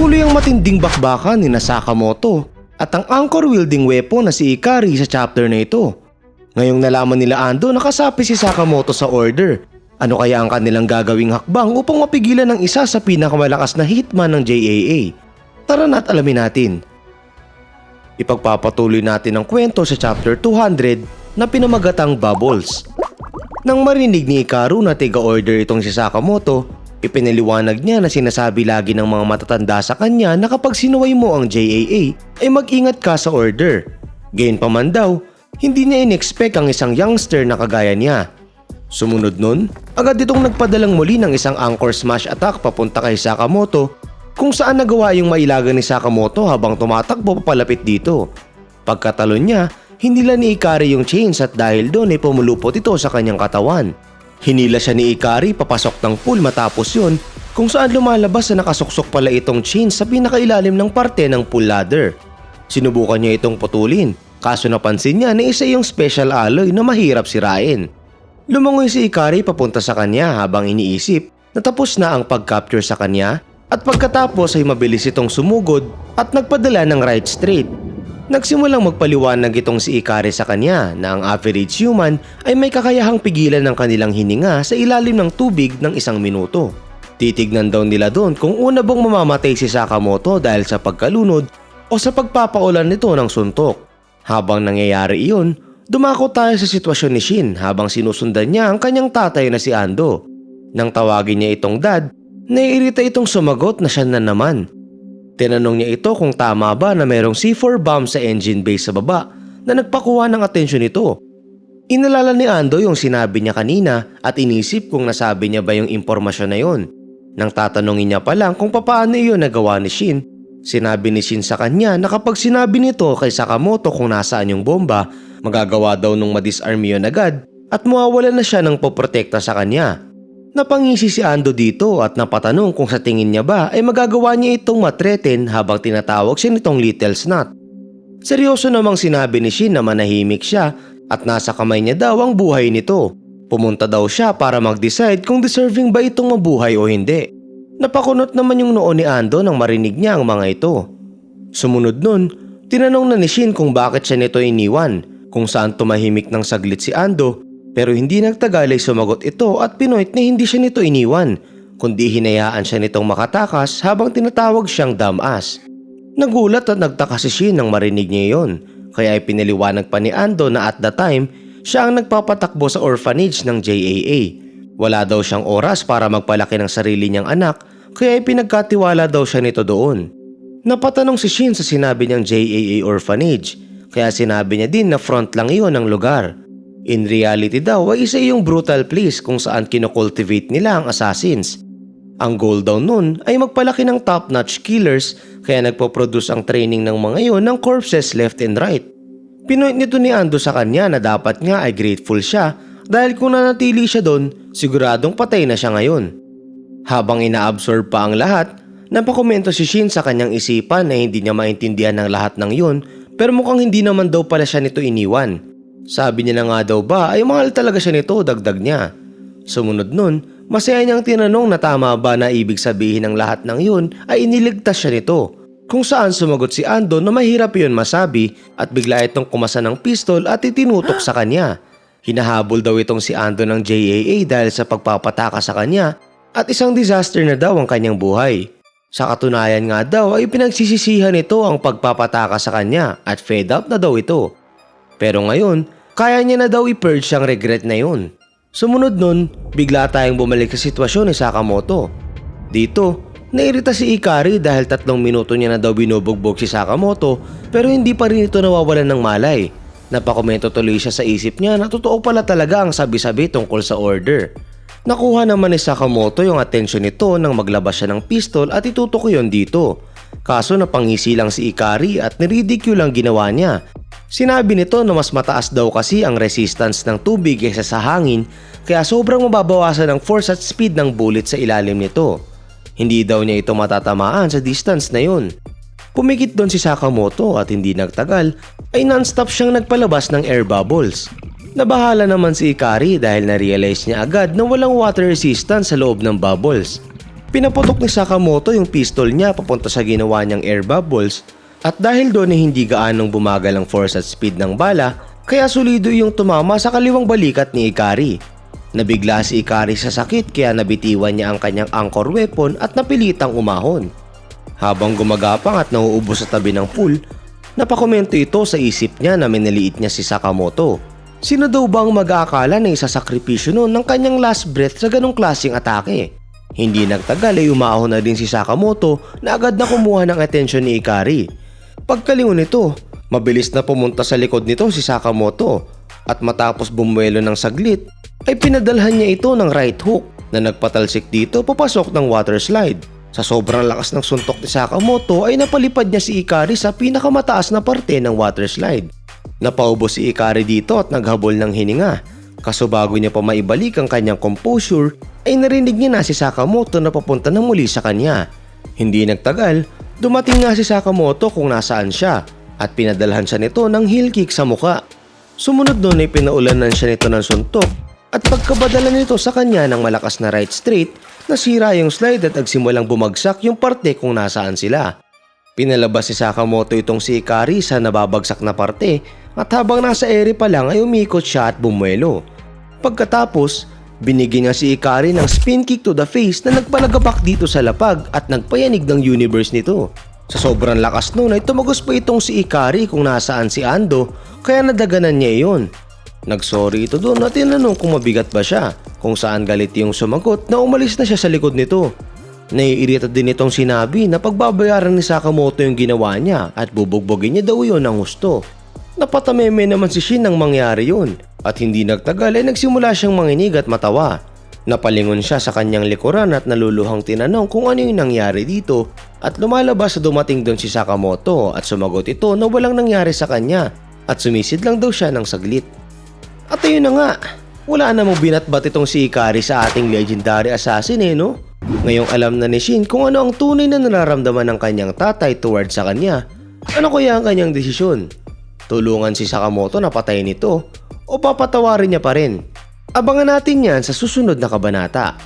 Patuloy ang matinding bakbakan ni Sakamoto at ang anchor-wielding weapon na si Ikari sa chapter na ito. Ngayong nalaman nila Ando nakasapi si Sakamoto sa order. Ano kaya ang kanilang gagawing hakbang upang mapigilan ng isa sa pinakamalakas na hitman ng JAA? Tara na't alamin natin. Ipagpapatuloy natin ang kwento sa chapter 200 na pinamagatang Bubbles. Nang marinig ni Hikaru na tiga-order itong si Sakamoto, ipinaliwanag niya na sinasabi lagi ng mga matatanda sa kanya na kapag sinuway mo ang JAA ay mag-ingat ka sa order. Gayunpaman daw, hindi niya in-expect ang isang youngster na kagaya niya. Sumunod nun, agad itong nagpadalang muli ng isang anchor smash attack papunta kay Sakamoto kung saan nagawa yung mailaga ni Sakamoto habang tumatakbo papalapit dito. Pagkatalon niya, hinila ni Ikari yung chains at dahil doon ay pumulupot ito sa kanyang katawan. Hinila siya ni Ikari papasok ng pool matapos yun kung saan lumalabas na nakasuksok pala itong chains sa pinakailalim ng parte ng pool ladder. Sinubukan niya itong putulin kaso napansin niya na isa yung special alloy na mahirap sirain. Lumangoy si Ikari papunta sa kanya habang iniisip na tapos na ang pag-capture sa kanya at pagkatapos ay mabilis itong sumugod at nagpadala ng right straight. Nagsimulang magpaliwanag itong si Ikari sa kanya na ang average human ay may kakayahang pigilan ng kanilang hininga sa ilalim ng tubig ng 1 minuto. Titignan daw nila doon kung una bang mamamatay si Sakamoto dahil sa pagkalunod o sa pagpapaulan nito ng suntok. Habang nangyayari iyon, dumako tayo sa sitwasyon ni Shin habang sinusundan niya ang kanyang tatay na si Ando. Nang tawagin niya itong dad, naiirita itong sumagot na siya na naman. Tinanong niya ito kung tama ba na mayroong C4 bomb sa engine bay sa baba na nagpakuha ng atensyon nito. Inalala ni Ando yung sinabi niya kanina at inisip kung nasabi niya ba yung impormasyon na yon. Nang tatanungin niya pa lang kung paano iyon nagawa ni Shin, sinabi ni Shin sa kanya na kapag sinabi nito kay Sakamoto kung nasaan yung bomba, magagawa daw nung madisarm yun agad at mawawalan na siya ng poprotekta sa kanya. Napangisi si Ando dito at napatanong kung sa tingin niya ba ay magagawa niya itong matreten habang tinatawag siya nitong Little Snot. Seryoso namang sinabi ni Shin na manahimik siya at nasa kamay niya daw ang buhay nito. Pumunta daw siya para mag-decide kung deserving ba itong mabuhay o hindi. Napakunot naman yung noo ni Ando nang marinig niya ang mga ito. Sumunod nun, tinanong na ni Shin kung bakit siya nito iniwan, kung saan tumahimik ng saglit si Ando. Pero hindi nagtagal ay sumagot ito at pinoint na hindi siya nito iniwan, kundi hinayaan siya nitong makatakas habang tinatawag siyang dumbass. Nagulat at nagtaka si Shin nang marinig niya yon, kaya ay pinaliwanag pa ni Ando na at the time, siya ang nagpapatakbo sa orphanage ng JAA. Wala daw siyang oras para magpalaki ng sarili niyang anak, kaya ay pinagkatiwala daw siya nito doon. Napatanong si Shin sa sinabi niyang JAA orphanage, kaya sinabi niya din na front lang iyon ng lugar. In reality daw ay isa yung brutal place kung saan kinocultivate nila ang assassins. Ang goal daw nun ay magpalaki ng top-notch killers kaya nagpo-produce ang training ng mga iyon ng corpses left and right. Pinoint nito ni Ando sa kanya na dapat nga ay grateful siya dahil kung nanatili siya doon, siguradong patay na siya ngayon. Habang inaabsorb pa ang lahat, napakomento si Shin sa kanyang isipan na hindi niya maintindihan ng lahat ng yun pero mukhang hindi naman daw pala siya nito iniwan. Sabi niya na nga daw ba ay mahal talaga siya nito, dagdag niya. Sumunod nun, masaya niyang tinanong na tama ba na ibig sabihin ng lahat ng yun ay iniligtas siya nito. Kung saan sumagot si Ando na mahirap yun masabi at bigla itong kumasa ng pistol at itinutok sa kanya. Hinahabol daw itong si Ando ng JAA dahil sa pagpapataka sa kanya at isang disaster na daw ang kanyang buhay. Sa katunayan nga daw ay pinagsisisihan ito ang pagpapataka sa kanya at fed up na daw ito. Pero ngayon, kaya niya na daw i-purge ang regret na yun. Sumunod nun, bigla tayong bumalik sa sitwasyon ni Sakamoto. Dito, nairita si Ikari dahil 3 minuto niya na daw binubugbog si Sakamoto pero hindi pa rin ito nawawalan ng malay. Napakomento tuloy siya sa isip niya na totoo pala talaga ang sabi-sabi tungkol sa order. Nakuha naman ni Sakamoto yung atensyon nito nang maglabas siya ng pistol at itutok yun dito. Kaso napangisi lang si Ikari at niridicule ang ginawa niya. Sinabi nito na mas mataas daw kasi ang resistance ng tubig kaysa sa hangin kaya sobrang mababawasan ang force at speed ng bullet sa ilalim nito. Hindi daw niya ito matatamaan sa distance na yun. Pumikit doon si Sakamoto at hindi nagtagal ay non-stop siyang nagpalabas ng air bubbles. Nabahala naman si Ikari dahil na-realize niya agad na walang water resistance sa loob ng bubbles. Pinaputok ni Sakamoto yung pistol niya papunta sa ginawa niyang air bubbles at dahil doon ay hindi gaanong bumagal ang force at speed ng bala kaya solido yung tumama sa kaliwang balikat ni Ikari. Nabigla si Ikari sa sakit kaya nabitiwan niya ang kanyang anchor weapon at napilitang umahon. Habang gumagapang at nauubos sa tabi ng pool, napakomento ito sa isip niya na minaliit niya si Sakamoto. Sino daw ba ang mag-aakala na isasakripisyo noon ng kanyang last breath sa ganong klaseng atake? Hindi nagtagal ay umahon na din si Sakamoto na agad na kumuha ng atensyon ni Ikari. Pagkalingon nito, mabilis na pumunta sa likod nito si Sakamoto at matapos bumuelo ng saglit ay pinadalhan niya ito ng right hook na nagpatalsik dito papasok ng water slide. Sa sobrang lakas ng suntok ni Sakamoto ay napalipad niya si Ikari sa pinakamataas na parte ng water slide. Napaubos si Ikari dito at naghabol ng hininga. Kaso bago niya pa maibalik ang kanyang composure ay narinig niya na si Sakamoto na papunta na muli sa kanya. Hindi nagtagal, dumating nga si Sakamoto kung nasaan siya at pinadalhan siya nito ng heel kick sa muka. Sumunod doon ay pinaulanan siya nito ng suntok at pagkabadala nito sa kanya ng malakas na right straight, nasira yung slide at nagsimulang bumagsak yung parte kung nasaan sila. Pinalabas si Sakamoto itong si Ikari sa nababagsak na parte at habang nasa ere pa lang ay umikot siya at bumuelo. Pagkatapos, binigyan niya si Ikari ng spin kick to the face na nagpalagapak dito sa lapag at nagpayanig ng universe nito. Sa sobrang lakas noon ay tumagos pa itong si Ikari kung nasaan si Ando kaya nadaganan niya iyon. Nagsorry ito doon at tinanong kung mabigat ba siya, kung saan galit yung sumagot na umalis na siya sa likod nito. Naiirita din itong sinabi na pagbabayaran ni Sakamoto yung ginawa niya at bubugbogin niya daw yun ng husto. Napatameme naman si Shin nang mangyari yun at hindi nagtagal ay nagsimula siyang manginig at matawa. Napalingon siya sa kanyang likuran at naluluhang tinanong kung ano yung nangyari dito at lumalabas sa dumating doon si Sakamoto at sumagot ito na walang nangyari sa kanya at sumisid lang daw siya ng saglit. At ayun na nga, wala namang binatbat itong si Ikari sa ating legendary assassin no? Ngayong alam na ni Shin kung ano ang tunay na nararamdaman ng kanyang tatay towards sa kanya. Ano kaya ang kanyang desisyon? Tulungan si Sakamoto na patayin ito o papatawarin niya pa rin? Abangan natin yan sa susunod na kabanata.